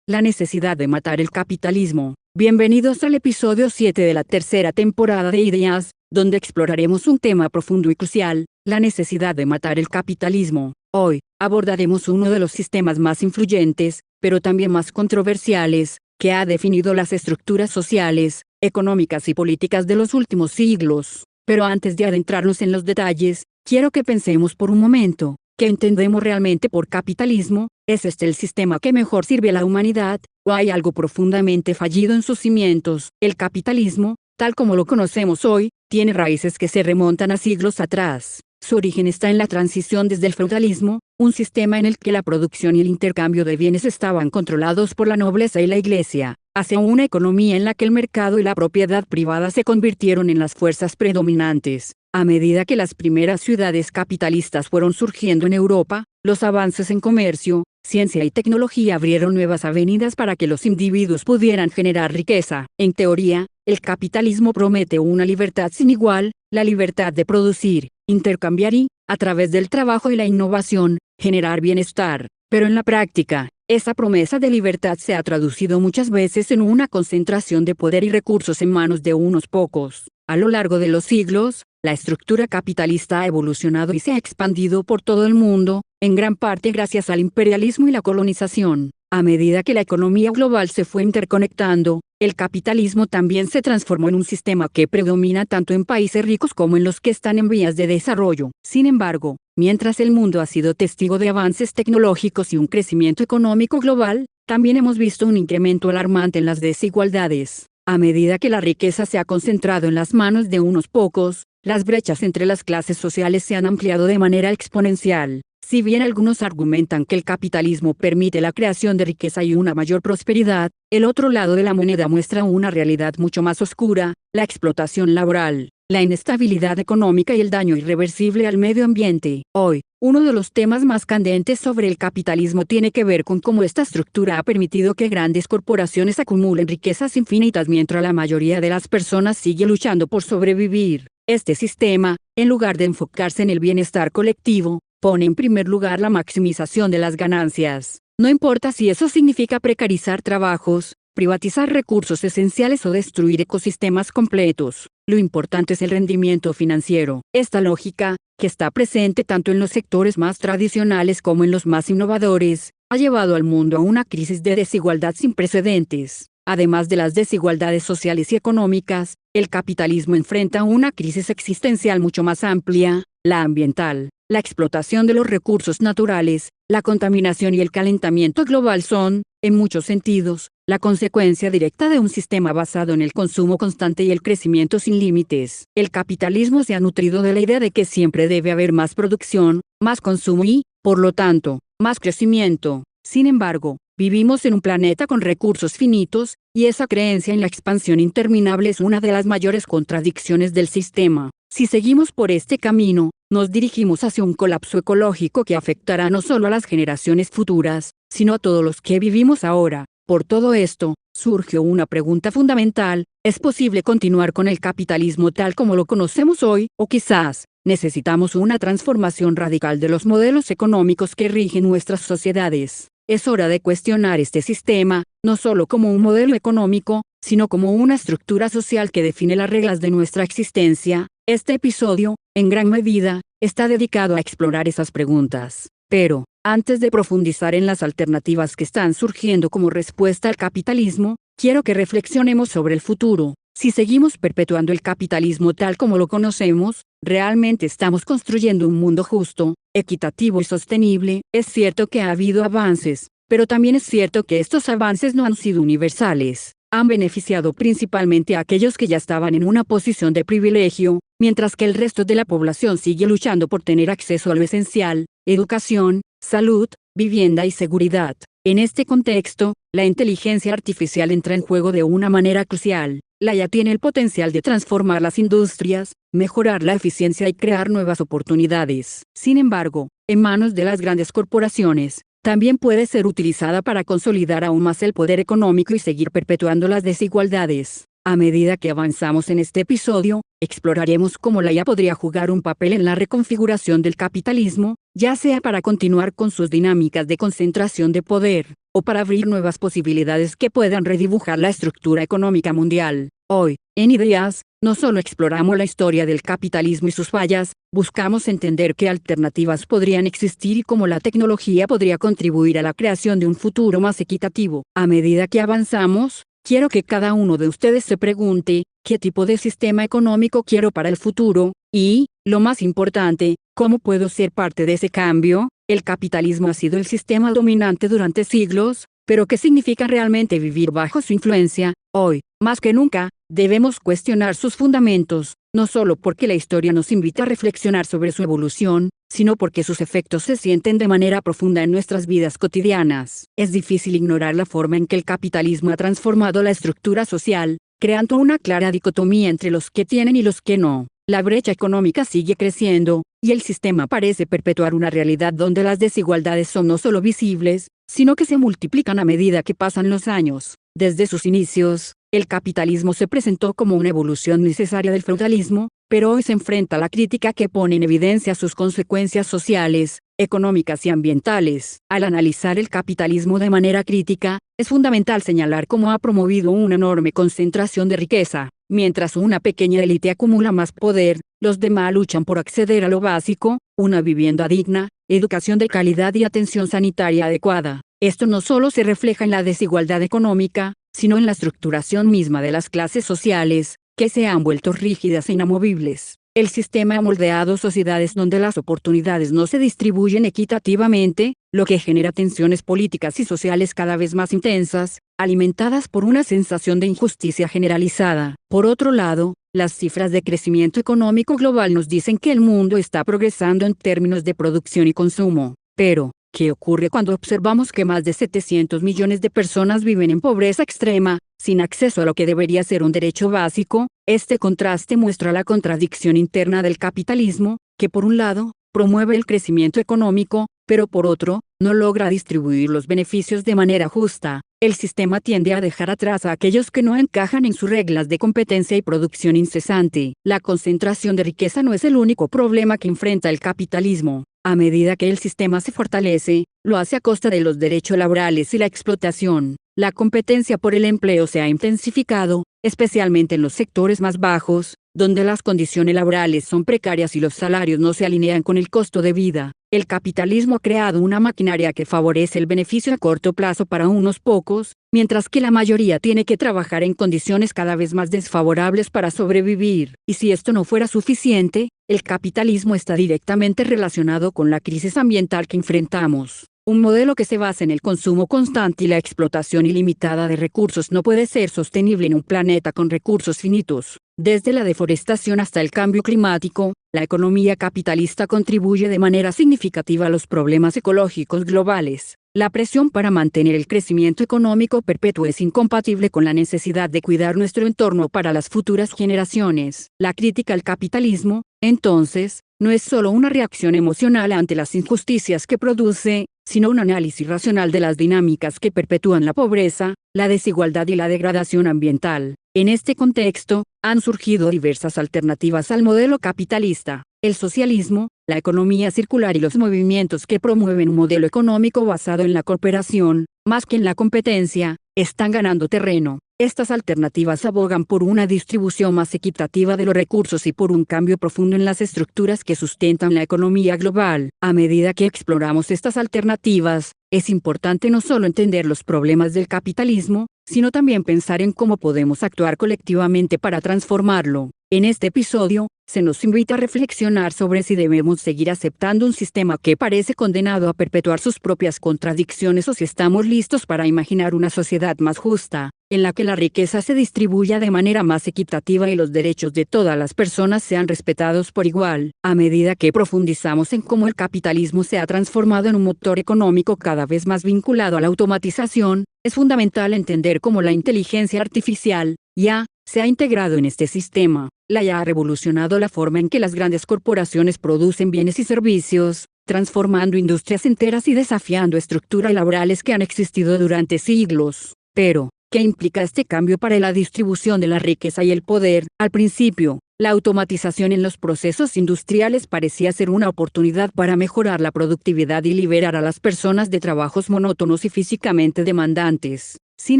La necesidad de matar el capitalismo. Bienvenidos al episodio 7 de la tercera temporada de Ideas, donde exploraremos un tema profundo y crucial, la necesidad de matar el capitalismo. Hoy, abordaremos uno de los sistemas más influyentes, pero también más controversiales, que ha definido las estructuras sociales, económicas y políticas de los últimos siglos. Pero antes de adentrarnos en los detalles, quiero que pensemos por un momento. ¿Qué entendemos realmente por capitalismo? ¿Es este el sistema que mejor sirve a la humanidad, o hay algo profundamente fallido en sus cimientos? El capitalismo, tal como lo conocemos hoy, tiene raíces que se remontan a siglos atrás. Su origen está en la transición desde el feudalismo, un sistema en el que la producción y el intercambio de bienes estaban controlados por la nobleza y la iglesia, hacia una economía en la que el mercado y la propiedad privada se convirtieron en las fuerzas predominantes. A medida que las primeras ciudades capitalistas fueron surgiendo en Europa, los avances en comercio, ciencia y tecnología abrieron nuevas avenidas para que los individuos pudieran generar riqueza. En teoría, el capitalismo promete una libertad sin igual, la libertad de producir, intercambiar y, a través del trabajo y la innovación, generar bienestar. Pero en la práctica, esa promesa de libertad se ha traducido muchas veces en una concentración de poder y recursos en manos de unos pocos. A lo largo de los siglos, la estructura capitalista ha evolucionado y se ha expandido por todo el mundo, en gran parte gracias al imperialismo y la colonización. A medida que la economía global se fue interconectando, el capitalismo también se transformó en un sistema que predomina tanto en países ricos como en los que están en vías de desarrollo. Sin embargo, mientras el mundo ha sido testigo de avances tecnológicos y un crecimiento económico global, también hemos visto un incremento alarmante en las desigualdades. A medida que la riqueza se ha concentrado en las manos de unos pocos, las brechas entre las clases sociales se han ampliado de manera exponencial. Si bien algunos argumentan que el capitalismo permite la creación de riqueza y una mayor prosperidad, el otro lado de la moneda muestra una realidad mucho más oscura, la explotación laboral, la inestabilidad económica y el daño irreversible al medio ambiente. Hoy, uno de los temas más candentes sobre el capitalismo tiene que ver con cómo esta estructura ha permitido que grandes corporaciones acumulen riquezas infinitas mientras la mayoría de las personas sigue luchando por sobrevivir. Este sistema, en lugar de enfocarse en el bienestar colectivo, pone en primer lugar la maximización de las ganancias. No importa si eso significa precarizar trabajos, privatizar recursos esenciales o destruir ecosistemas completos. Lo importante es el rendimiento financiero. Esta lógica, que está presente tanto en los sectores más tradicionales como en los más innovadores, ha llevado al mundo a una crisis de desigualdad sin precedentes. Además de las desigualdades sociales y económicas, el capitalismo enfrenta una crisis existencial mucho más amplia, la ambiental. La explotación de los recursos naturales, la contaminación y el calentamiento global son, en muchos sentidos, la consecuencia directa de un sistema basado en el consumo constante y el crecimiento sin límites. El capitalismo se ha nutrido de la idea de que siempre debe haber más producción, más consumo y, por lo tanto, más crecimiento. Sin embargo, vivimos en un planeta con recursos finitos, y esa creencia en la expansión interminable es una de las mayores contradicciones del sistema. Si seguimos por este camino, nos dirigimos hacia un colapso ecológico que afectará no solo a las generaciones futuras, sino a todos los que vivimos ahora. Por todo esto, surgió una pregunta fundamental: ¿es posible continuar con el capitalismo tal como lo conocemos hoy? O quizás, necesitamos una transformación radical de los modelos económicos que rigen nuestras sociedades. Es hora de cuestionar este sistema, no solo como un modelo económico, sino como una estructura social que define las reglas de nuestra existencia. Este episodio, en gran medida, está dedicado a explorar esas preguntas. Pero, antes de profundizar en las alternativas que están surgiendo como respuesta al capitalismo, quiero que reflexionemos sobre el futuro. Si seguimos perpetuando el capitalismo tal como lo conocemos, ¿realmente estamos construyendo un mundo justo, equitativo y sostenible? Es cierto que ha habido avances, pero también es cierto que estos avances no han sido universales. Han beneficiado principalmente a aquellos que ya estaban en una posición de privilegio, mientras que el resto de la población sigue luchando por tener acceso a lo esencial: educación, salud, vivienda y seguridad. En este contexto, la inteligencia artificial entra en juego de una manera crucial. La IA tiene el potencial de transformar las industrias, mejorar la eficiencia y crear nuevas oportunidades. Sin embargo, en manos de las grandes corporaciones, también puede ser utilizada para consolidar aún más el poder económico y seguir perpetuando las desigualdades. A medida que avanzamos en este episodio, exploraremos cómo la IA podría jugar un papel en la reconfiguración del capitalismo, ya sea para continuar con sus dinámicas de concentración de poder, o para abrir nuevas posibilidades que puedan redibujar la estructura económica mundial. Hoy, en Ideas, no solo exploramos la historia del capitalismo y sus fallas, buscamos entender qué alternativas podrían existir y cómo la tecnología podría contribuir a la creación de un futuro más equitativo. A medida que avanzamos, quiero que cada uno de ustedes se pregunte, ¿qué tipo de sistema económico quiero para el futuro? Y, lo más importante, ¿cómo puedo ser parte de ese cambio? El capitalismo ha sido el sistema dominante durante siglos, pero ¿qué significa realmente vivir bajo su influencia? Hoy, más que nunca, debemos cuestionar sus fundamentos, no solo porque la historia nos invita a reflexionar sobre su evolución, sino porque sus efectos se sienten de manera profunda en nuestras vidas cotidianas. Es difícil ignorar la forma en que el capitalismo ha transformado la estructura social, creando una clara dicotomía entre los que tienen y los que no. La brecha económica sigue creciendo, y el sistema parece perpetuar una realidad donde las desigualdades son no solo visibles, sino que se multiplican a medida que pasan los años. Desde sus inicios, el capitalismo se presentó como una evolución necesaria del feudalismo, pero hoy se enfrenta a la crítica que pone en evidencia sus consecuencias sociales, económicas y ambientales. Al analizar el capitalismo de manera crítica, es fundamental señalar cómo ha promovido una enorme concentración de riqueza. Mientras una pequeña élite acumula más poder, los demás luchan por acceder a lo básico, una vivienda digna, educación de calidad y atención sanitaria adecuada. Esto no solo se refleja en la desigualdad económica, sino en la estructuración misma de las clases sociales, que se han vuelto rígidas e inamovibles. El sistema ha moldeado sociedades donde las oportunidades no se distribuyen equitativamente, lo que genera tensiones políticas y sociales cada vez más intensas, alimentadas por una sensación de injusticia generalizada. Por otro lado, las cifras de crecimiento económico global nos dicen que el mundo está progresando en términos de producción y consumo. Pero, ¿qué ocurre cuando observamos que más de 700 millones de personas viven en pobreza extrema, sin acceso a lo que debería ser un derecho básico? Este contraste muestra la contradicción interna del capitalismo, que por un lado, promueve el crecimiento económico, pero por otro, no logra distribuir los beneficios de manera justa. El sistema tiende a dejar atrás a aquellos que no encajan en sus reglas de competencia y producción incesante. La concentración de riqueza no es el único problema que enfrenta el capitalismo. A medida que el sistema se fortalece, lo hace a costa de los derechos laborales y la explotación. La competencia por el empleo se ha intensificado, especialmente en los sectores más bajos, donde las condiciones laborales son precarias y los salarios no se alinean con el costo de vida. El capitalismo ha creado una maquinaria que favorece el beneficio a corto plazo para unos pocos, mientras que la mayoría tiene que trabajar en condiciones cada vez más desfavorables para sobrevivir. Y si esto no fuera suficiente, el capitalismo está directamente relacionado con la crisis ambiental que enfrentamos. Un modelo que se basa en el consumo constante y la explotación ilimitada de recursos no puede ser sostenible en un planeta con recursos finitos. Desde la deforestación hasta el cambio climático, la economía capitalista contribuye de manera significativa a los problemas ecológicos globales. La presión para mantener el crecimiento económico perpetuo es incompatible con la necesidad de cuidar nuestro entorno para las futuras generaciones. La crítica al capitalismo, entonces, no es solo una reacción emocional ante las injusticias que produce, sino un análisis racional de las dinámicas que perpetúan la pobreza, la desigualdad y la degradación ambiental. En este contexto, han surgido diversas alternativas al modelo capitalista. El socialismo, la economía circular y los movimientos que promueven un modelo económico basado en la cooperación, más que en la competencia, están ganando terreno. Estas alternativas abogan por una distribución más equitativa de los recursos y por un cambio profundo en las estructuras que sustentan la economía global. A medida que exploramos estas alternativas, es importante no solo entender los problemas del capitalismo, sino también pensar en cómo podemos actuar colectivamente para transformarlo. En este episodio, se nos invita a reflexionar sobre si debemos seguir aceptando un sistema que parece condenado a perpetuar sus propias contradicciones o si estamos listos para imaginar una sociedad más justa, en la que la riqueza se distribuya de manera más equitativa y los derechos de todas las personas sean respetados por igual. A medida que profundizamos en cómo el capitalismo se ha transformado en un motor económico cada vez más vinculado a la automatización, es fundamental entender cómo la inteligencia artificial, IA, se ha integrado en este sistema. La IA ha revolucionado la forma en que las grandes corporaciones producen bienes y servicios, transformando industrias enteras y desafiando estructuras laborales que han existido durante siglos. Pero, ¿qué implica este cambio para la distribución de la riqueza y el poder? Al principio, la automatización en los procesos industriales parecía ser una oportunidad para mejorar la productividad y liberar a las personas de trabajos monótonos y físicamente demandantes. Sin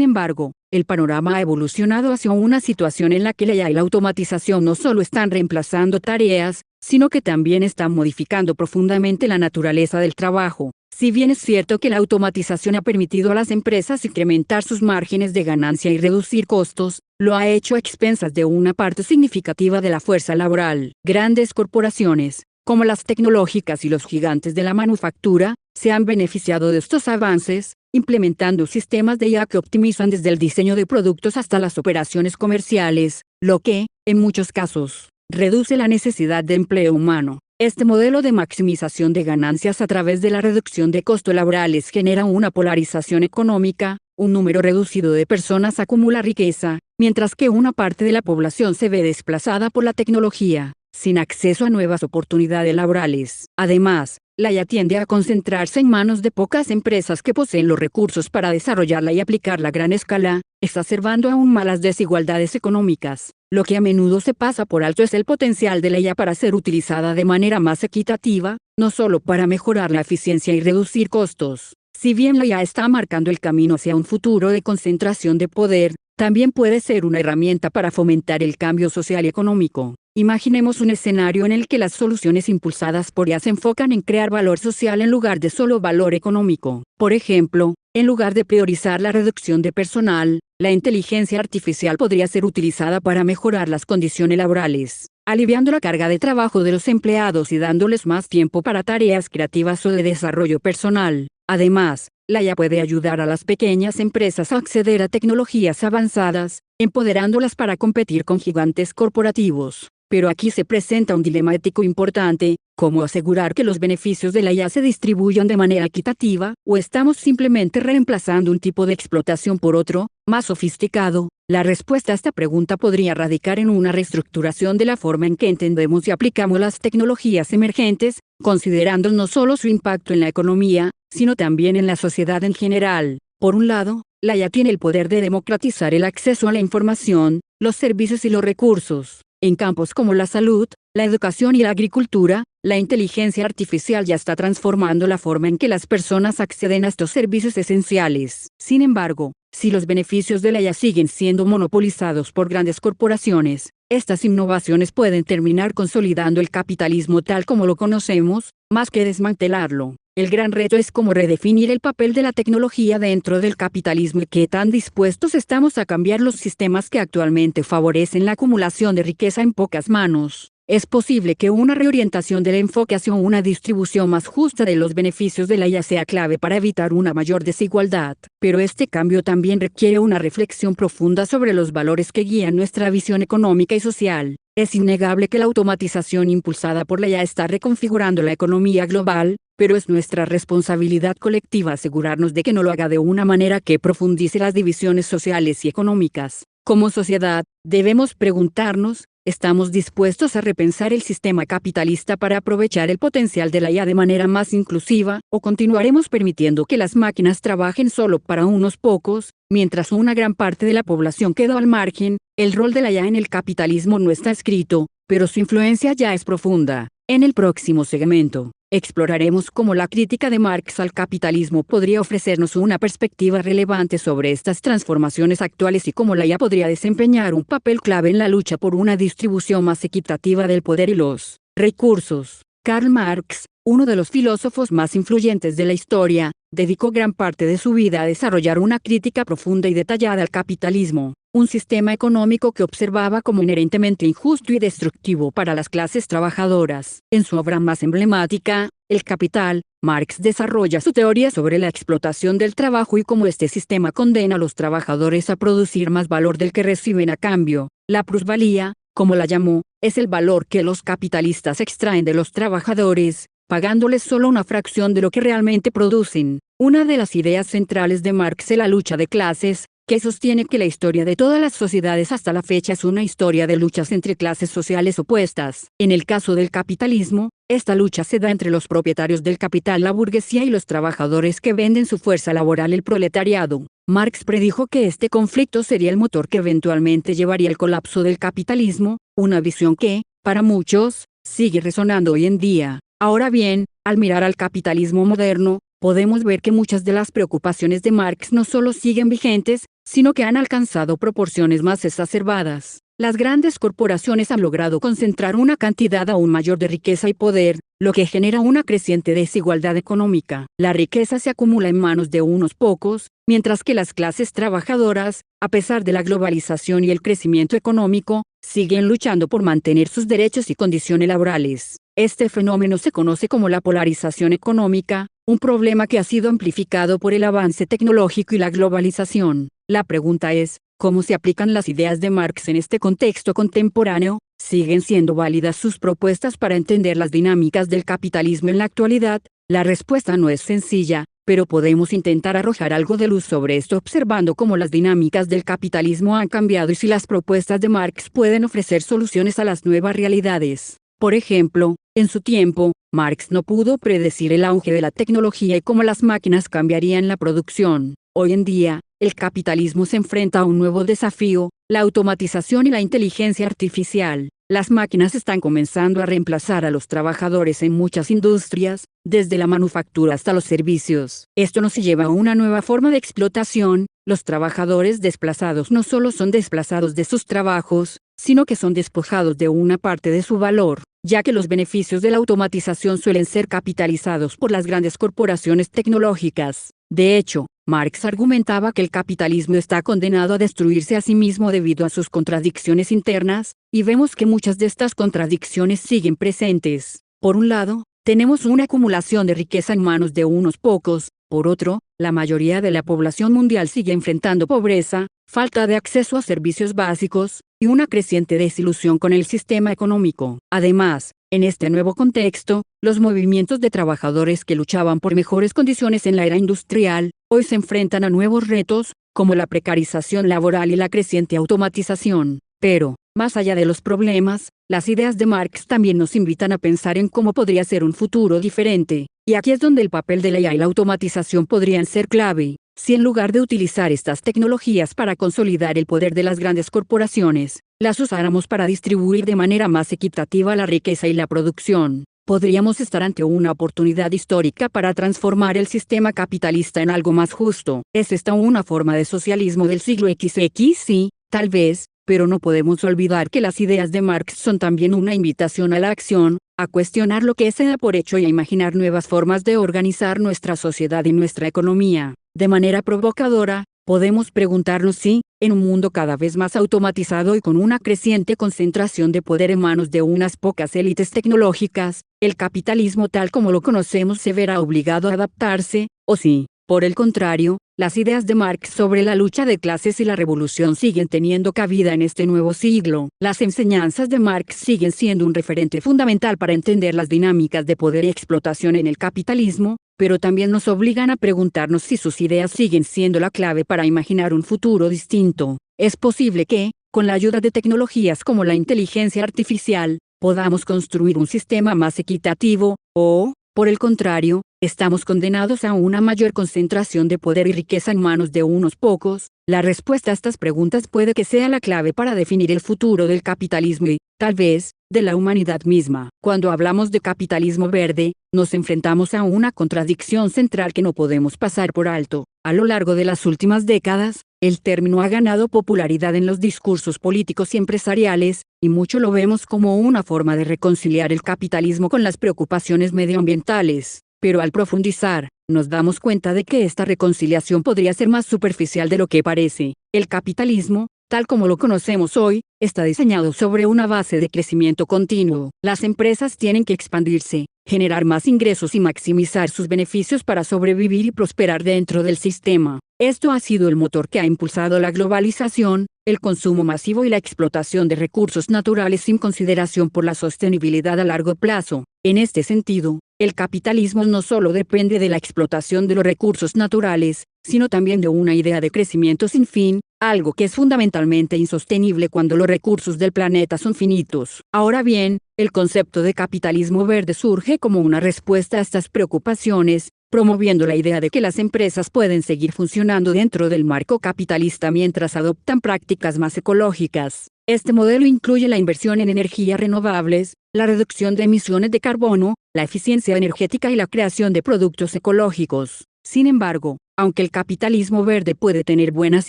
embargo, el panorama ha evolucionado hacia una situación en la que la IA y la automatización no solo están reemplazando tareas, sino que también están modificando profundamente la naturaleza del trabajo. Si bien es cierto que la automatización ha permitido a las empresas incrementar sus márgenes de ganancia y reducir costos, lo ha hecho a expensas de una parte significativa de la fuerza laboral. Grandes corporaciones, como las tecnológicas y los gigantes de la manufactura, se han beneficiado de estos avances, implementando sistemas de IA que optimizan desde el diseño de productos hasta las operaciones comerciales, lo que, en muchos casos, reduce la necesidad de empleo humano. Este modelo de maximización de ganancias a través de la reducción de costos laborales genera una polarización económica. Un número reducido de personas acumula riqueza, mientras que una parte de la población se ve desplazada por la tecnología, sin acceso a nuevas oportunidades laborales. Además, la IA tiende a concentrarse en manos de pocas empresas que poseen los recursos para desarrollarla y aplicarla a gran escala, exacerbando aún más las desigualdades económicas. Lo que a menudo se pasa por alto es el potencial de la IA para ser utilizada de manera más equitativa, no solo para mejorar la eficiencia y reducir costos. Si bien la IA está marcando el camino hacia un futuro de concentración de poder, también puede ser una herramienta para fomentar el cambio social y económico. Imaginemos un escenario en el que las soluciones impulsadas por IA se enfocan en crear valor social en lugar de solo valor económico. Por ejemplo, en lugar de priorizar la reducción de personal, la inteligencia artificial podría ser utilizada para mejorar las condiciones laborales, aliviando la carga de trabajo de los empleados y dándoles más tiempo para tareas creativas o de desarrollo personal. Además, la IA puede ayudar a las pequeñas empresas a acceder a tecnologías avanzadas, empoderándolas para competir con gigantes corporativos. Pero aquí se presenta un dilema ético importante: ¿cómo asegurar que los beneficios de la IA se distribuyan de manera equitativa? ¿O estamos simplemente reemplazando un tipo de explotación por otro, más sofisticado? La respuesta a esta pregunta podría radicar en una reestructuración de la forma en que entendemos y aplicamos las tecnologías emergentes, considerando no solo su impacto en la economía, sino también en la sociedad en general. Por un lado, la IA tiene el poder de democratizar el acceso a la información, los servicios y los recursos. En campos como la salud, la educación y la agricultura, la inteligencia artificial ya está transformando la forma en que las personas acceden a estos servicios esenciales. Sin embargo, si los beneficios de la IA siguen siendo monopolizados por grandes corporaciones, estas innovaciones pueden terminar consolidando el capitalismo tal como lo conocemos, más que desmantelarlo. El gran reto es cómo redefinir el papel de la tecnología dentro del capitalismo y qué tan dispuestos estamos a cambiar los sistemas que actualmente favorecen la acumulación de riqueza en pocas manos. Es posible que una reorientación del enfoque hacia una distribución más justa de los beneficios de la IA sea clave para evitar una mayor desigualdad, pero este cambio también requiere una reflexión profunda sobre los valores que guían nuestra visión económica y social. Es innegable que la automatización impulsada por la IA está reconfigurando la economía global, pero es nuestra responsabilidad colectiva asegurarnos de que no lo haga de una manera que profundice las divisiones sociales y económicas. Como sociedad, debemos preguntarnos: ¿estamos dispuestos a repensar el sistema capitalista para aprovechar el potencial de la IA de manera más inclusiva, o continuaremos permitiendo que las máquinas trabajen solo para unos pocos, mientras una gran parte de la población queda al margen? El rol de la IA en el capitalismo no está escrito, pero su influencia ya es profunda. En el próximo segmento, exploraremos cómo la crítica de Marx al capitalismo podría ofrecernos una perspectiva relevante sobre estas transformaciones actuales y cómo la IA podría desempeñar un papel clave en la lucha por una distribución más equitativa del poder y los recursos. Karl Marx, uno de los filósofos más influyentes de la historia, dedicó gran parte de su vida a desarrollar una crítica profunda y detallada al capitalismo, un sistema económico que observaba como inherentemente injusto y destructivo para las clases trabajadoras. En su obra más emblemática, El Capital, Marx desarrolla su teoría sobre la explotación del trabajo y cómo este sistema condena a los trabajadores a producir más valor del que reciben a cambio. La plusvalía, como la llamó, es el valor que los capitalistas extraen de los trabajadores, pagándoles solo una fracción de lo que realmente producen. Una de las ideas centrales de Marx es la lucha de clases, que sostiene que la historia de todas las sociedades hasta la fecha es una historia de luchas entre clases sociales opuestas. En el caso del capitalismo, esta lucha se da entre los propietarios del capital, la burguesía, y los trabajadores que venden su fuerza laboral, el proletariado. Marx predijo que este conflicto sería el motor que eventualmente llevaría al colapso del capitalismo, una visión que, para muchos, sigue resonando hoy en día. Ahora bien, al mirar al capitalismo moderno, podemos ver que muchas de las preocupaciones de Marx no solo siguen vigentes, sino que han alcanzado proporciones más exacerbadas. Las grandes corporaciones han logrado concentrar una cantidad aún mayor de riqueza y poder, lo que genera una creciente desigualdad económica. La riqueza se acumula en manos de unos pocos, mientras que las clases trabajadoras, a pesar de la globalización y el crecimiento económico, siguen luchando por mantener sus derechos y condiciones laborales. Este fenómeno se conoce como la polarización económica, un problema que ha sido amplificado por el avance tecnológico y la globalización. La pregunta es, ¿cómo se aplican las ideas de Marx en este contexto contemporáneo? ¿Siguen siendo válidas sus propuestas para entender las dinámicas del capitalismo en la actualidad? La respuesta no es sencilla, pero podemos intentar arrojar algo de luz sobre esto observando cómo las dinámicas del capitalismo han cambiado y si las propuestas de Marx pueden ofrecer soluciones a las nuevas realidades. Por ejemplo, en su tiempo, Marx no pudo predecir el auge de la tecnología y cómo las máquinas cambiarían la producción. Hoy en día, el capitalismo se enfrenta a un nuevo desafío, la automatización y la inteligencia artificial. Las máquinas están comenzando a reemplazar a los trabajadores en muchas industrias, desde la manufactura hasta los servicios. Esto nos lleva a una nueva forma de explotación. Los trabajadores desplazados no solo son desplazados de sus trabajos, sino que son despojados de una parte de su valor, ya que los beneficios de la automatización suelen ser capitalizados por las grandes corporaciones tecnológicas. De hecho, Marx argumentaba que el capitalismo está condenado a destruirse a sí mismo debido a sus contradicciones internas, y vemos que muchas de estas contradicciones siguen presentes. Por un lado, tenemos una acumulación de riqueza en manos de unos pocos, por otro, la mayoría de la población mundial sigue enfrentando pobreza, falta de acceso a servicios básicos, y una creciente desilusión con el sistema económico. Además, en este nuevo contexto, los movimientos de trabajadores que luchaban por mejores condiciones en la era industrial, hoy se enfrentan a nuevos retos, como la precarización laboral y la creciente automatización. Pero, más allá de los problemas, las ideas de Marx también nos invitan a pensar en cómo podría ser un futuro diferente, y aquí es donde el papel de la IA y la automatización podrían ser clave. Si en lugar de utilizar estas tecnologías para consolidar el poder de las grandes corporaciones, las usáramos para distribuir de manera más equitativa la riqueza y la producción, podríamos estar ante una oportunidad histórica para transformar el sistema capitalista en algo más justo. ¿Es esta una forma de socialismo del siglo XX? Sí, tal vez, pero no podemos olvidar que las ideas de Marx son también una invitación a la acción, a cuestionar lo que se da por hecho y a imaginar nuevas formas de organizar nuestra sociedad y nuestra economía. De manera provocadora, podemos preguntarnos si, en un mundo cada vez más automatizado y con una creciente concentración de poder en manos de unas pocas élites tecnológicas, el capitalismo tal como lo conocemos se verá obligado a adaptarse, o si, por el contrario, las ideas de Marx sobre la lucha de clases y la revolución siguen teniendo cabida en este nuevo siglo. Las enseñanzas de Marx siguen siendo un referente fundamental para entender las dinámicas de poder y explotación en el capitalismo, pero también nos obligan a preguntarnos si sus ideas siguen siendo la clave para imaginar un futuro distinto. Es posible que, con la ayuda de tecnologías como la inteligencia artificial, podamos construir un sistema más equitativo, o, por el contrario, estamos condenados a una mayor concentración de poder y riqueza en manos de unos pocos. La respuesta a estas preguntas puede que sea la clave para definir el futuro del capitalismo y, tal vez, de la humanidad misma. Cuando hablamos de capitalismo verde, nos enfrentamos a una contradicción central que no podemos pasar por alto. A lo largo de las últimas décadas, el término ha ganado popularidad en los discursos políticos y empresariales, y mucho lo vemos como una forma de reconciliar el capitalismo con las preocupaciones medioambientales. Pero al profundizar, nos damos cuenta de que esta reconciliación podría ser más superficial de lo que parece. El capitalismo, tal como lo conocemos hoy, está diseñado sobre una base de crecimiento continuo. Las empresas tienen que expandirse, generar más ingresos y maximizar sus beneficios para sobrevivir y prosperar dentro del sistema. Esto ha sido el motor que ha impulsado la globalización, el consumo masivo y la explotación de recursos naturales sin consideración por la sostenibilidad a largo plazo. En este sentido, el capitalismo no solo depende de la explotación de los recursos naturales, sino también de una idea de crecimiento sin fin, algo que es fundamentalmente insostenible cuando los recursos del planeta son finitos. Ahora bien, el concepto de capitalismo verde surge como una respuesta a estas preocupaciones, promoviendo la idea de que las empresas pueden seguir funcionando dentro del marco capitalista mientras adoptan prácticas más ecológicas. Este modelo incluye la inversión en energías renovables, la reducción de emisiones de carbono, la eficiencia energética y la creación de productos ecológicos. Sin embargo, aunque el capitalismo verde puede tener buenas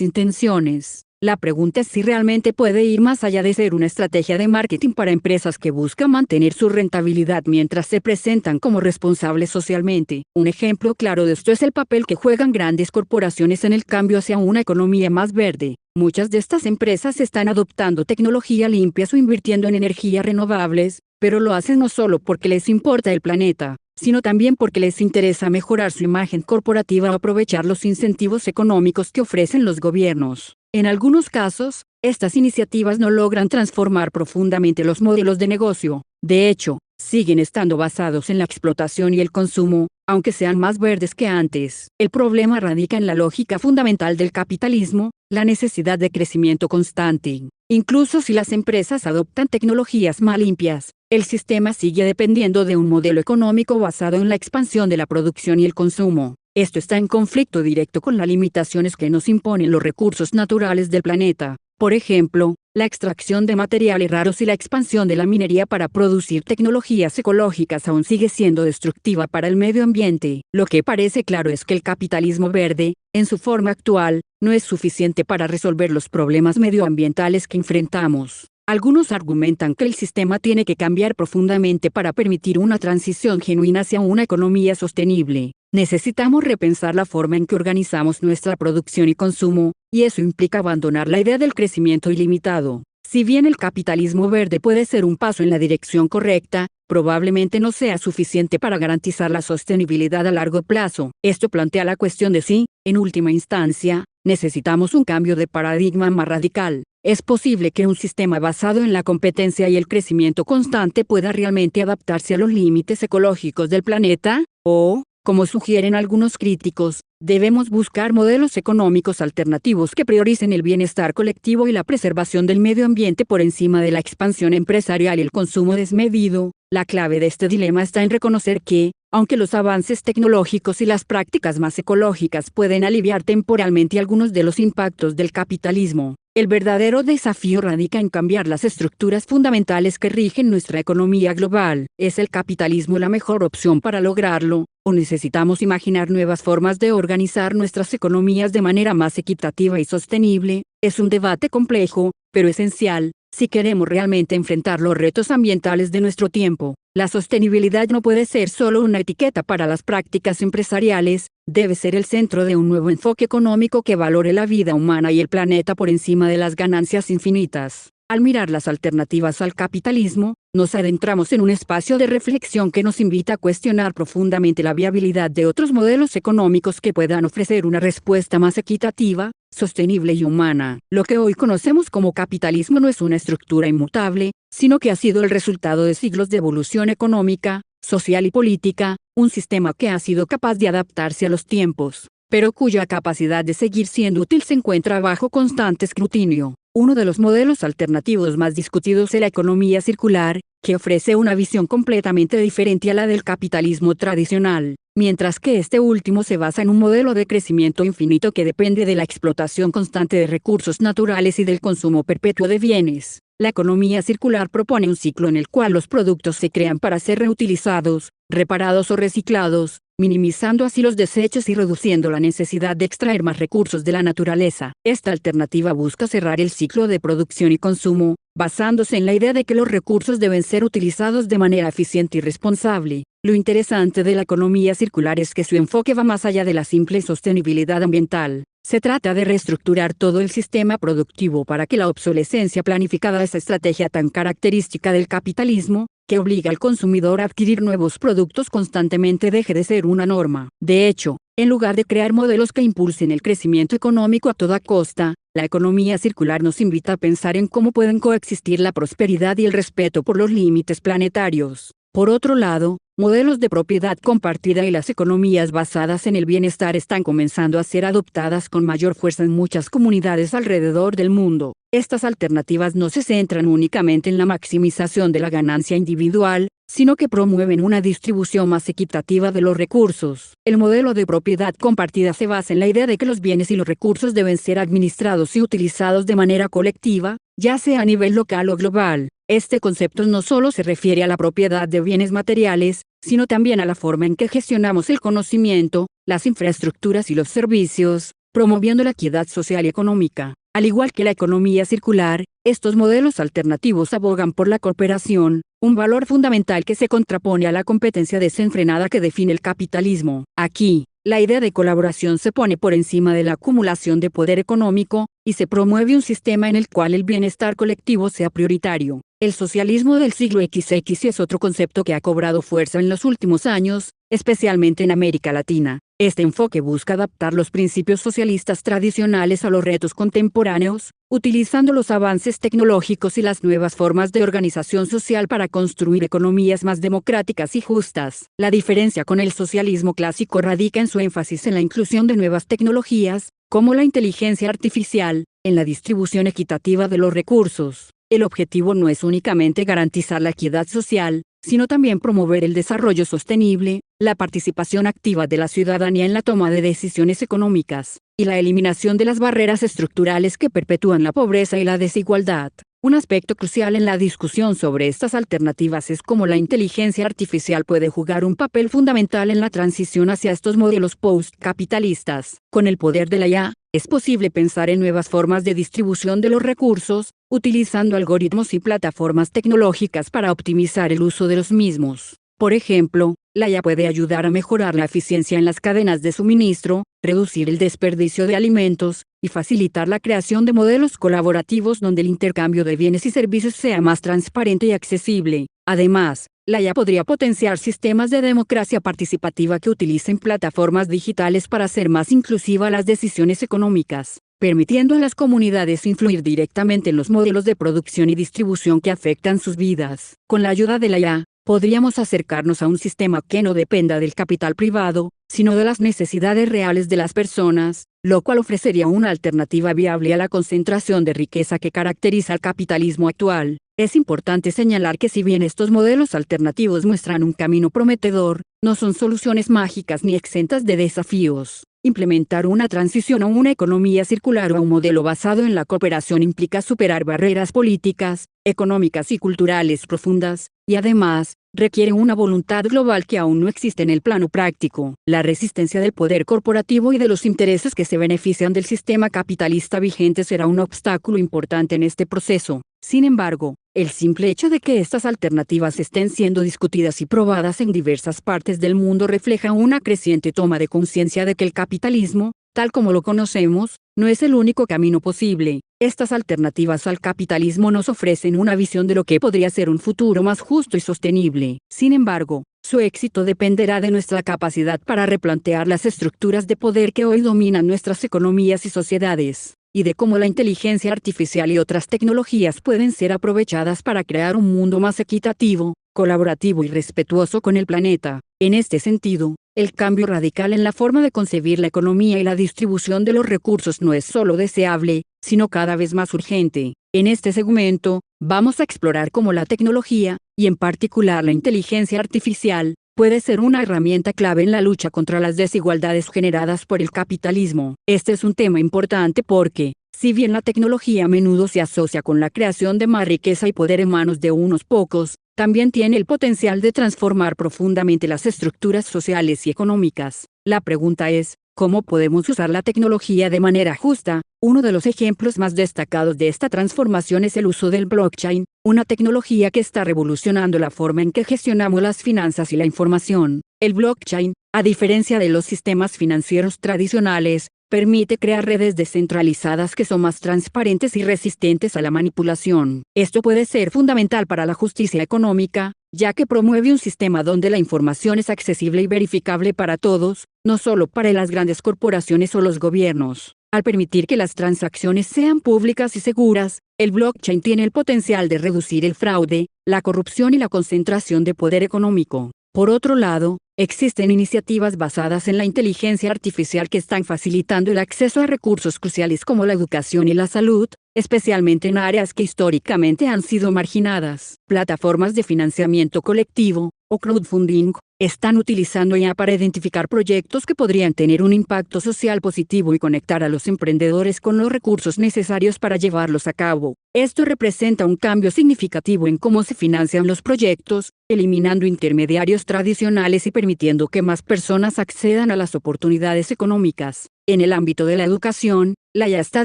intenciones, la pregunta es si realmente puede ir más allá de ser una estrategia de marketing para empresas que buscan mantener su rentabilidad mientras se presentan como responsables socialmente. Un ejemplo claro de esto es el papel que juegan grandes corporaciones en el cambio hacia una economía más verde. Muchas de estas empresas están adoptando tecnología limpia o invirtiendo en energías renovables, pero lo hacen no solo porque les importa el planeta, sino también porque les interesa mejorar su imagen corporativa o aprovechar los incentivos económicos que ofrecen los gobiernos. En algunos casos, estas iniciativas no logran transformar profundamente los modelos de negocio. De hecho, siguen estando basados en la explotación y el consumo, aunque sean más verdes que antes. El problema radica en la lógica fundamental del capitalismo, la necesidad de crecimiento constante. Incluso si las empresas adoptan tecnologías más limpias, el sistema sigue dependiendo de un modelo económico basado en la expansión de la producción y el consumo. Esto está en conflicto directo con las limitaciones que nos imponen los recursos naturales del planeta. Por ejemplo, la extracción de materiales raros y la expansión de la minería para producir tecnologías ecológicas aún sigue siendo destructiva para el medio ambiente. Lo que parece claro es que el capitalismo verde, en su forma actual, no es suficiente para resolver los problemas medioambientales que enfrentamos. Algunos argumentan que el sistema tiene que cambiar profundamente para permitir una transición genuina hacia una economía sostenible. Necesitamos repensar la forma en que organizamos nuestra producción y consumo, y eso implica abandonar la idea del crecimiento ilimitado. Si bien el capitalismo verde puede ser un paso en la dirección correcta, probablemente no sea suficiente para garantizar la sostenibilidad a largo plazo. Esto plantea la cuestión de si, en última instancia, necesitamos un cambio de paradigma más radical. ¿Es posible que un sistema basado en la competencia y el crecimiento constante pueda realmente adaptarse a los límites ecológicos del planeta? ¿O, como sugieren algunos críticos, debemos buscar modelos económicos alternativos que prioricen el bienestar colectivo y la preservación del medio ambiente por encima de la expansión empresarial y el consumo desmedido? La clave de este dilema está en reconocer que, aunque los avances tecnológicos y las prácticas más ecológicas pueden aliviar temporalmente algunos de los impactos del capitalismo, el verdadero desafío radica en cambiar las estructuras fundamentales que rigen nuestra economía global. ¿Es el capitalismo la mejor opción para lograrlo, o necesitamos imaginar nuevas formas de organizar nuestras economías de manera más equitativa y sostenible? Es un debate complejo, pero esencial, si queremos realmente enfrentar los retos ambientales de nuestro tiempo. La sostenibilidad no puede ser solo una etiqueta para las prácticas empresariales, debe ser el centro de un nuevo enfoque económico que valore la vida humana y el planeta por encima de las ganancias infinitas. Al mirar las alternativas al capitalismo, nos adentramos en un espacio de reflexión que nos invita a cuestionar profundamente la viabilidad de otros modelos económicos que puedan ofrecer una respuesta más equitativa, sostenible y humana. Lo que hoy conocemos como capitalismo no es una estructura inmutable, sino que ha sido el resultado de siglos de evolución económica, social y política, un sistema que ha sido capaz de adaptarse a los tiempos, pero cuya capacidad de seguir siendo útil se encuentra bajo constante escrutinio. Uno de los modelos alternativos más discutidos es la economía circular, que ofrece una visión completamente diferente a la del capitalismo tradicional, mientras que este último se basa en un modelo de crecimiento infinito que depende de la explotación constante de recursos naturales y del consumo perpetuo de bienes. La economía circular propone un ciclo en el cual los productos se crean para ser reutilizados, reparados o reciclados, minimizando así los desechos y reduciendo la necesidad de extraer más recursos de la naturaleza. Esta alternativa busca cerrar el ciclo de producción y consumo, basándose en la idea de que los recursos deben ser utilizados de manera eficiente y responsable. Lo interesante de la economía circular es que su enfoque va más allá de la simple sostenibilidad ambiental. Se trata de reestructurar todo el sistema productivo para que la obsolescencia planificada, esa estrategia tan característica del capitalismo, que obliga al consumidor a adquirir nuevos productos constantemente, deje de ser una norma. De hecho, en lugar de crear modelos que impulsen el crecimiento económico a toda costa, la economía circular nos invita a pensar en cómo pueden coexistir la prosperidad y el respeto por los límites planetarios. Por otro lado, modelos de propiedad compartida y las economías basadas en el bienestar están comenzando a ser adoptadas con mayor fuerza en muchas comunidades alrededor del mundo. Estas alternativas no se centran únicamente en la maximización de la ganancia individual, sino que promueven una distribución más equitativa de los recursos. El modelo de propiedad compartida se basa en la idea de que los bienes y los recursos deben ser administrados y utilizados de manera colectiva, ya sea a nivel local o global. Este concepto no solo se refiere a la propiedad de bienes materiales, sino también a la forma en que gestionamos el conocimiento, las infraestructuras y los servicios, promoviendo la equidad social y económica. Al igual que la economía circular, estos modelos alternativos abogan por la cooperación, un valor fundamental que se contrapone a la competencia desenfrenada que define el capitalismo. Aquí, la idea de colaboración se pone por encima de la acumulación de poder económico, y se promueve un sistema en el cual el bienestar colectivo sea prioritario. El socialismo del siglo XX es otro concepto que ha cobrado fuerza en los últimos años, especialmente en América Latina. Este enfoque busca adaptar los principios socialistas tradicionales a los retos contemporáneos, utilizando los avances tecnológicos y las nuevas formas de organización social para construir economías más democráticas y justas. La diferencia con el socialismo clásico radica en su énfasis en la inclusión de nuevas tecnologías, como la inteligencia artificial, en la distribución equitativa de los recursos. El objetivo no es únicamente garantizar la equidad social, sino también promover el desarrollo sostenible, la participación activa de la ciudadanía en la toma de decisiones económicas, y la eliminación de las barreras estructurales que perpetúan la pobreza y la desigualdad. Un aspecto crucial en la discusión sobre estas alternativas es cómo la inteligencia artificial puede jugar un papel fundamental en la transición hacia estos modelos post-capitalistas. Con el poder de la IA, es posible pensar en nuevas formas de distribución de los recursos, utilizando algoritmos y plataformas tecnológicas para optimizar el uso de los mismos. Por ejemplo, la IA puede ayudar a mejorar la eficiencia en las cadenas de suministro, reducir el desperdicio de alimentos, y facilitar la creación de modelos colaborativos donde el intercambio de bienes y servicios sea más transparente y accesible. Además, la IA podría potenciar sistemas de democracia participativa que utilicen plataformas digitales para hacer más inclusivas las decisiones económicas, permitiendo a las comunidades influir directamente en los modelos de producción y distribución que afectan sus vidas. Con la ayuda de la IA, podríamos acercarnos a un sistema que no dependa del capital privado, sino de las necesidades reales de las personas, lo cual ofrecería una alternativa viable a la concentración de riqueza que caracteriza al capitalismo actual. Es importante señalar que si bien estos modelos alternativos muestran un camino prometedor, no son soluciones mágicas ni exentas de desafíos. Implementar una transición a una economía circular o a un modelo basado en la cooperación implica superar barreras políticas, económicas y culturales profundas, y además, requiere una voluntad global que aún no existe en el plano práctico. La resistencia del poder corporativo y de los intereses que se benefician del sistema capitalista vigente será un obstáculo importante en este proceso. Sin embargo, el simple hecho de que estas alternativas estén siendo discutidas y probadas en diversas partes del mundo refleja una creciente toma de conciencia de que el capitalismo, tal como lo conocemos, no es el único camino posible. Estas alternativas al capitalismo nos ofrecen una visión de lo que podría ser un futuro más justo y sostenible. Sin embargo, su éxito dependerá de nuestra capacidad para replantear las estructuras de poder que hoy dominan nuestras economías y sociedades, y de cómo la inteligencia artificial y otras tecnologías pueden ser aprovechadas para crear un mundo más equitativo, colaborativo y respetuoso con el planeta. En este sentido, el cambio radical en la forma de concebir la economía y la distribución de los recursos no es solo deseable, sino cada vez más urgente. En este segmento, vamos a explorar cómo la tecnología, y en particular la inteligencia artificial, puede ser una herramienta clave en la lucha contra las desigualdades generadas por el capitalismo. Este es un tema importante porque, si bien la tecnología a menudo se asocia con la creación de más riqueza y poder en manos de unos pocos, también tiene el potencial de transformar profundamente las estructuras sociales y económicas. La pregunta es, ¿cómo podemos usar la tecnología de manera justa? Uno de los ejemplos más destacados de esta transformación es el uso del blockchain, una tecnología que está revolucionando la forma en que gestionamos las finanzas y la información. El blockchain, a diferencia de los sistemas financieros tradicionales, permite crear redes descentralizadas que son más transparentes y resistentes a la manipulación. Esto puede ser fundamental para la justicia económica, ya que promueve un sistema donde la información es accesible y verificable para todos, no solo para las grandes corporaciones o los gobiernos. Al permitir que las transacciones sean públicas y seguras, el blockchain tiene el potencial de reducir el fraude, la corrupción y la concentración de poder económico. Por otro lado, Existen iniciativas basadas en la inteligencia artificial que están facilitando el acceso a recursos cruciales como la educación y la salud, especialmente en áreas que históricamente han sido marginadas. Plataformas de financiamiento colectivo, o crowdfunding, están utilizando IA para identificar proyectos que podrían tener un impacto social positivo y conectar a los emprendedores con los recursos necesarios para llevarlos a cabo. Esto representa un cambio significativo en cómo se financian los proyectos, eliminando intermediarios tradicionales y permitiendo que más personas accedan a las oportunidades económicas. En el ámbito de la educación, la IA está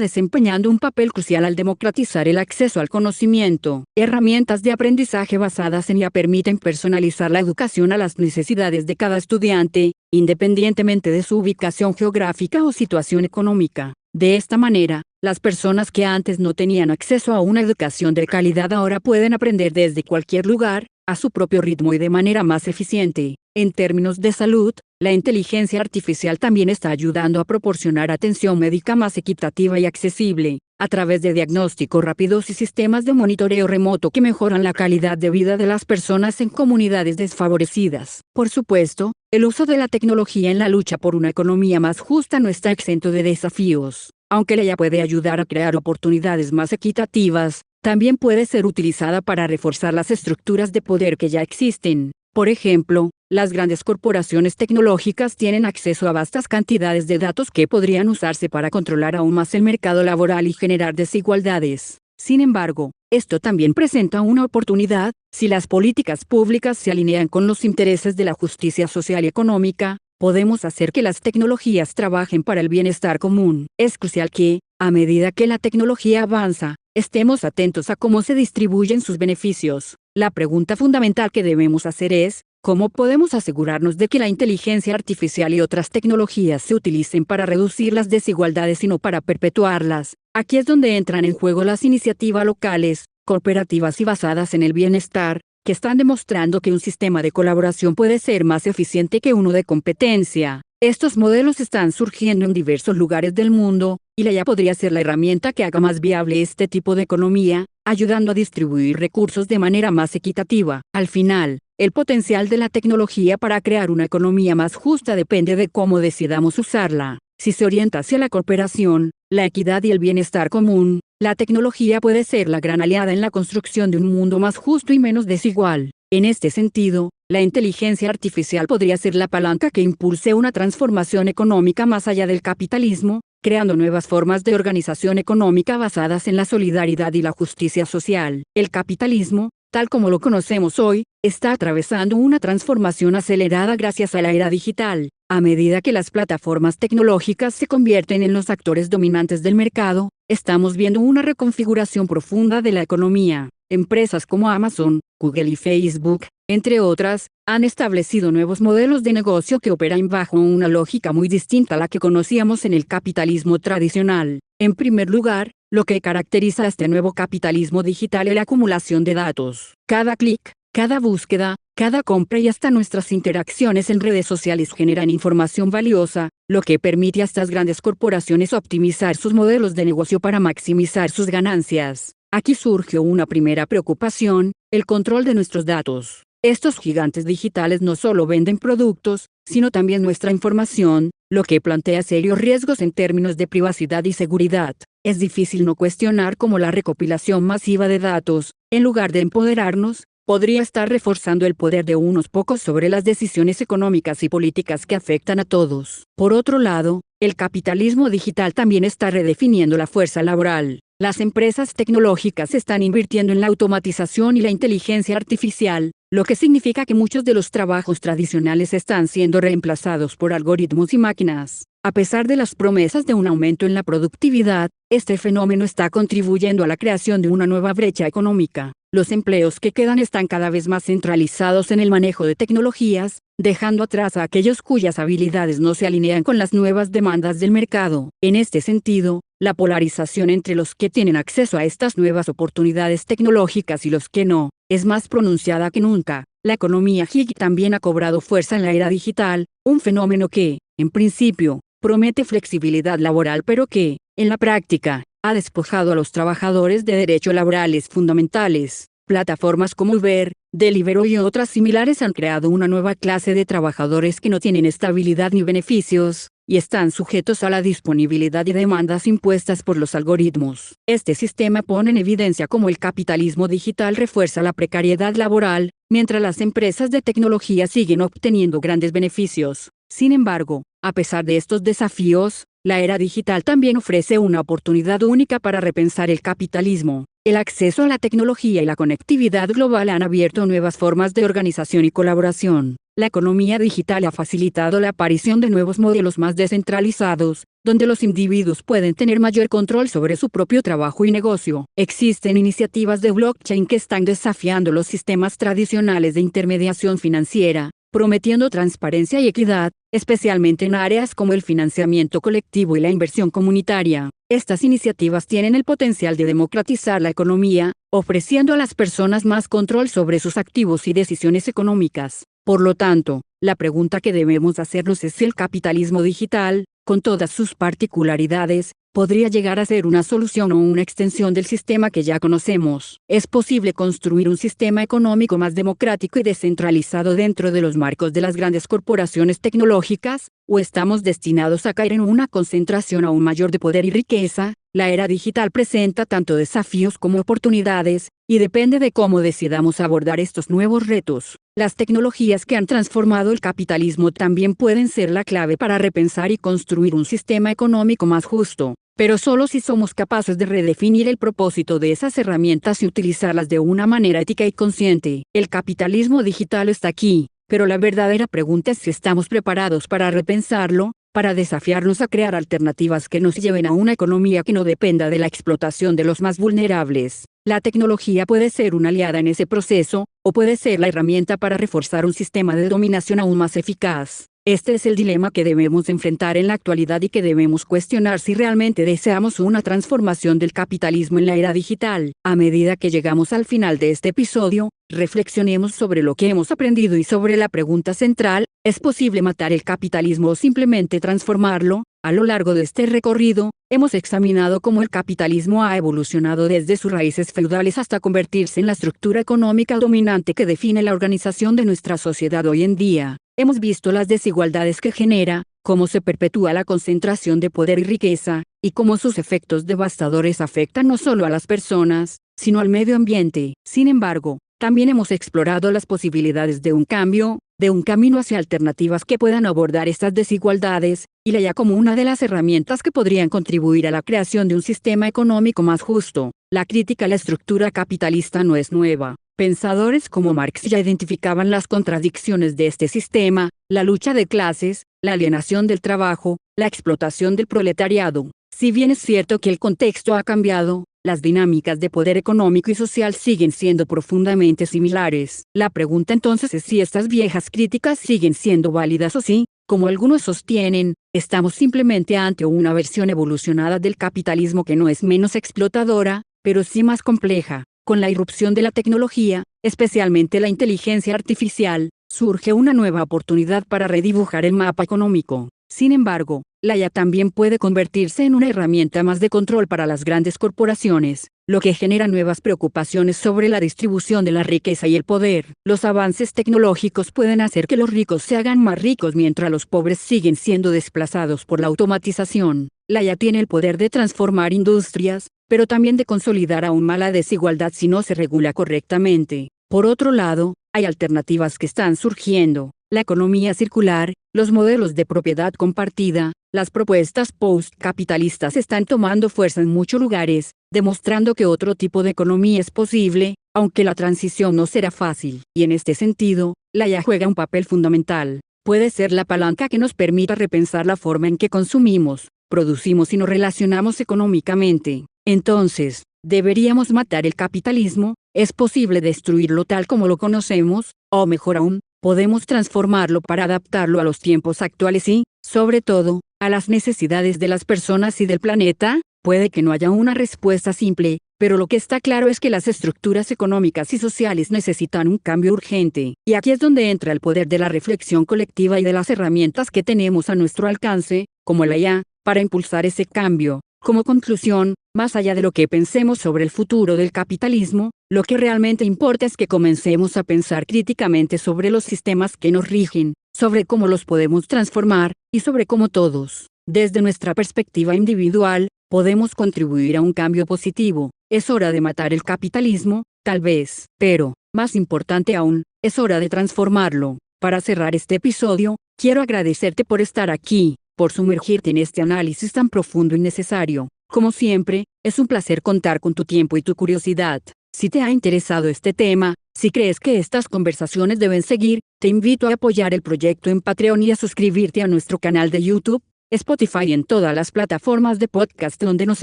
desempeñando un papel crucial al democratizar el acceso al conocimiento. Herramientas de aprendizaje basadas en IA permiten personalizar la educación a las necesidades de cada estudiante, independientemente de su ubicación geográfica o situación económica. De esta manera, las personas que antes no tenían acceso a una educación de calidad ahora pueden aprender desde cualquier lugar, a su propio ritmo y de manera más eficiente. En términos de salud, la inteligencia artificial también está ayudando a proporcionar atención médica más equitativa y accesible, a través de diagnósticos rápidos y sistemas de monitoreo remoto que mejoran la calidad de vida de las personas en comunidades desfavorecidas. Por supuesto, el uso de la tecnología en la lucha por una economía más justa no está exento de desafíos. Aunque ella puede ayudar a crear oportunidades más equitativas, también puede ser utilizada para reforzar las estructuras de poder que ya existen. Por ejemplo, las grandes corporaciones tecnológicas tienen acceso a vastas cantidades de datos que podrían usarse para controlar aún más el mercado laboral y generar desigualdades. Sin embargo, esto también presenta una oportunidad, si las políticas públicas se alinean con los intereses de la justicia social y económica. Podemos hacer que las tecnologías trabajen para el bienestar común. Es crucial que, a medida que la tecnología avanza, estemos atentos a cómo se distribuyen sus beneficios. La pregunta fundamental que debemos hacer es, ¿cómo podemos asegurarnos de que la inteligencia artificial y otras tecnologías se utilicen para reducir las desigualdades y no para perpetuarlas? Aquí es donde entran en juego las iniciativas locales, cooperativas y basadas en el bienestar, que están demostrando que un sistema de colaboración puede ser más eficiente que uno de competencia. Estos modelos están surgiendo en diversos lugares del mundo, y la IA podría ser la herramienta que haga más viable este tipo de economía, ayudando a distribuir recursos de manera más equitativa. Al final, el potencial de la tecnología para crear una economía más justa depende de cómo decidamos usarla. Si se orienta hacia la cooperación, la equidad y el bienestar común, la tecnología puede ser la gran aliada en la construcción de un mundo más justo y menos desigual. En este sentido, la inteligencia artificial podría ser la palanca que impulse una transformación económica más allá del capitalismo, creando nuevas formas de organización económica basadas en la solidaridad y la justicia social. El capitalismo, tal como lo conocemos hoy, está atravesando una transformación acelerada gracias a la era digital. A medida que las plataformas tecnológicas se convierten en los actores dominantes del mercado, estamos viendo una reconfiguración profunda de la economía. Empresas como Amazon, Google y Facebook, entre otras, han establecido nuevos modelos de negocio que operan bajo una lógica muy distinta a la que conocíamos en el capitalismo tradicional. En primer lugar, lo que caracteriza a este nuevo capitalismo digital es la acumulación de datos. Cada clic, cada búsqueda, cada compra y hasta nuestras interacciones en redes sociales generan información valiosa, lo que permite a estas grandes corporaciones optimizar sus modelos de negocio para maximizar sus ganancias. Aquí surgió una primera preocupación, el control de nuestros datos. Estos gigantes digitales no solo venden productos, sino también nuestra información, lo que plantea serios riesgos en términos de privacidad y seguridad. Es difícil no cuestionar cómo la recopilación masiva de datos, en lugar de empoderarnos, podría estar reforzando el poder de unos pocos sobre las decisiones económicas y políticas que afectan a todos. Por otro lado, el capitalismo digital también está redefiniendo la fuerza laboral. Las empresas tecnológicas están invirtiendo en la automatización y la inteligencia artificial, lo que significa que muchos de los trabajos tradicionales están siendo reemplazados por algoritmos y máquinas. A pesar de las promesas de un aumento en la productividad, este fenómeno está contribuyendo a la creación de una nueva brecha económica. Los empleos que quedan están cada vez más centralizados en el manejo de tecnologías, dejando atrás a aquellos cuyas habilidades no se alinean con las nuevas demandas del mercado. En este sentido, la polarización entre los que tienen acceso a estas nuevas oportunidades tecnológicas y los que no, es más pronunciada que nunca. La economía gig también ha cobrado fuerza en la era digital, un fenómeno que, en principio, promete flexibilidad laboral pero que, en la práctica, ha despojado a los trabajadores de derechos laborales fundamentales. Plataformas como Uber, Deliveroo y otras similares han creado una nueva clase de trabajadores que no tienen estabilidad ni beneficios, y están sujetos a la disponibilidad y demandas impuestas por los algoritmos. Este sistema pone en evidencia cómo el capitalismo digital refuerza la precariedad laboral, mientras las empresas de tecnología siguen obteniendo grandes beneficios. Sin embargo, a pesar de estos desafíos, la era digital también ofrece una oportunidad única para repensar el capitalismo. El acceso a la tecnología y la conectividad global han abierto nuevas formas de organización y colaboración. La economía digital ha facilitado la aparición de nuevos modelos más descentralizados, donde los individuos pueden tener mayor control sobre su propio trabajo y negocio. Existen iniciativas de blockchain que están desafiando los sistemas tradicionales de intermediación financiera, prometiendo transparencia y equidad, especialmente en áreas como el financiamiento colectivo y la inversión comunitaria. Estas iniciativas tienen el potencial de democratizar la economía, ofreciendo a las personas más control sobre sus activos y decisiones económicas. Por lo tanto, la pregunta que debemos hacernos es si el capitalismo digital, con todas sus particularidades, podría llegar a ser una solución o una extensión del sistema que ya conocemos. ¿Es posible construir un sistema económico más democrático y descentralizado dentro de los marcos de las grandes corporaciones tecnológicas? ¿O estamos destinados a caer en una concentración aún mayor de poder y riqueza? La era digital presenta tanto desafíos como oportunidades, y depende de cómo decidamos abordar estos nuevos retos. Las tecnologías que han transformado el capitalismo también pueden ser la clave para repensar y construir un sistema económico más justo, pero solo si somos capaces de redefinir el propósito de esas herramientas y utilizarlas de una manera ética y consciente. El capitalismo digital está aquí, pero la verdadera pregunta es si estamos preparados para repensarlo, para desafiarnos a crear alternativas que nos lleven a una economía que no dependa de la explotación de los más vulnerables. La tecnología puede ser una aliada en ese proceso, o puede ser la herramienta para reforzar un sistema de dominación aún más eficaz. Este es el dilema que debemos enfrentar en la actualidad y que debemos cuestionar si realmente deseamos una transformación del capitalismo en la era digital. A medida que llegamos al final de este episodio, reflexionemos sobre lo que hemos aprendido y sobre la pregunta central: ¿es posible matar el capitalismo o simplemente transformarlo? A lo largo de este recorrido, hemos examinado cómo el capitalismo ha evolucionado desde sus raíces feudales hasta convertirse en la estructura económica dominante que define la organización de nuestra sociedad hoy en día. Hemos visto las desigualdades que genera, cómo se perpetúa la concentración de poder y riqueza, y cómo sus efectos devastadores afectan no solo a las personas, sino al medio ambiente. Sin embargo, también hemos explorado las posibilidades de un cambio, de un camino hacia alternativas que puedan abordar estas desigualdades, y la IA como una de las herramientas que podrían contribuir a la creación de un sistema económico más justo. La crítica a la estructura capitalista no es nueva. Pensadores como Marx ya identificaban las contradicciones de este sistema: la lucha de clases, la alienación del trabajo, la explotación del proletariado. Si bien es cierto que el contexto ha cambiado, las dinámicas de poder económico y social siguen siendo profundamente similares. La pregunta entonces es si estas viejas críticas siguen siendo válidas o si, como algunos sostienen, estamos simplemente ante una versión evolucionada del capitalismo que no es menos explotadora, pero sí más compleja. Con la irrupción de la tecnología, especialmente la inteligencia artificial, surge una nueva oportunidad para redibujar el mapa económico. Sin embargo, la IA también puede convertirse en una herramienta más de control para las grandes corporaciones, lo que genera nuevas preocupaciones sobre la distribución de la riqueza y el poder. Los avances tecnológicos pueden hacer que los ricos se hagan más ricos mientras los pobres siguen siendo desplazados por la automatización. La IA tiene el poder de transformar industrias, pero también de consolidar aún más la desigualdad si no se regula correctamente. Por otro lado, hay alternativas que están surgiendo: la economía circular, los modelos de propiedad compartida. Las propuestas post-capitalistas están tomando fuerza en muchos lugares, demostrando que otro tipo de economía es posible, aunque la transición no será fácil. Y en este sentido, la IA juega un papel fundamental. Puede ser la palanca que nos permita repensar la forma en que consumimos, producimos y nos relacionamos económicamente. Entonces, ¿deberíamos matar el capitalismo? ¿Es posible destruirlo tal como lo conocemos? O mejor aún, ¿podemos transformarlo para adaptarlo a los tiempos actuales y, sobre todo, a las necesidades de las personas y del planeta? Puede que no haya una respuesta simple, pero lo que está claro es que las estructuras económicas y sociales necesitan un cambio urgente. Y aquí es donde entra el poder de la reflexión colectiva y de las herramientas que tenemos a nuestro alcance, como la IA, para impulsar ese cambio. Como conclusión, Más allá de lo que pensemos sobre el futuro del capitalismo, lo que realmente importa es que comencemos a pensar críticamente sobre los sistemas que nos rigen, sobre cómo los podemos transformar, y sobre cómo todos, desde nuestra perspectiva individual, podemos contribuir a un cambio positivo. Es hora de matar el capitalismo, tal vez, pero, más importante aún, es hora de transformarlo. Para cerrar este episodio, quiero agradecerte por estar aquí, por sumergirte en este análisis tan profundo y necesario. Como siempre, es un placer contar con tu tiempo y tu curiosidad. Si te ha interesado este tema, si crees que estas conversaciones deben seguir, te invito a apoyar el proyecto en Patreon y a suscribirte a nuestro canal de YouTube, Spotify y en todas las plataformas de podcast donde nos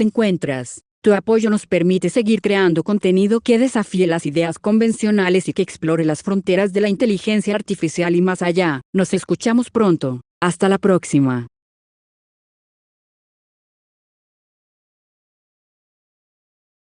encuentras. Tu apoyo nos permite seguir creando contenido que desafíe las ideas convencionales y que explore las fronteras de la inteligencia artificial y más allá. Nos escuchamos pronto. Hasta la próxima.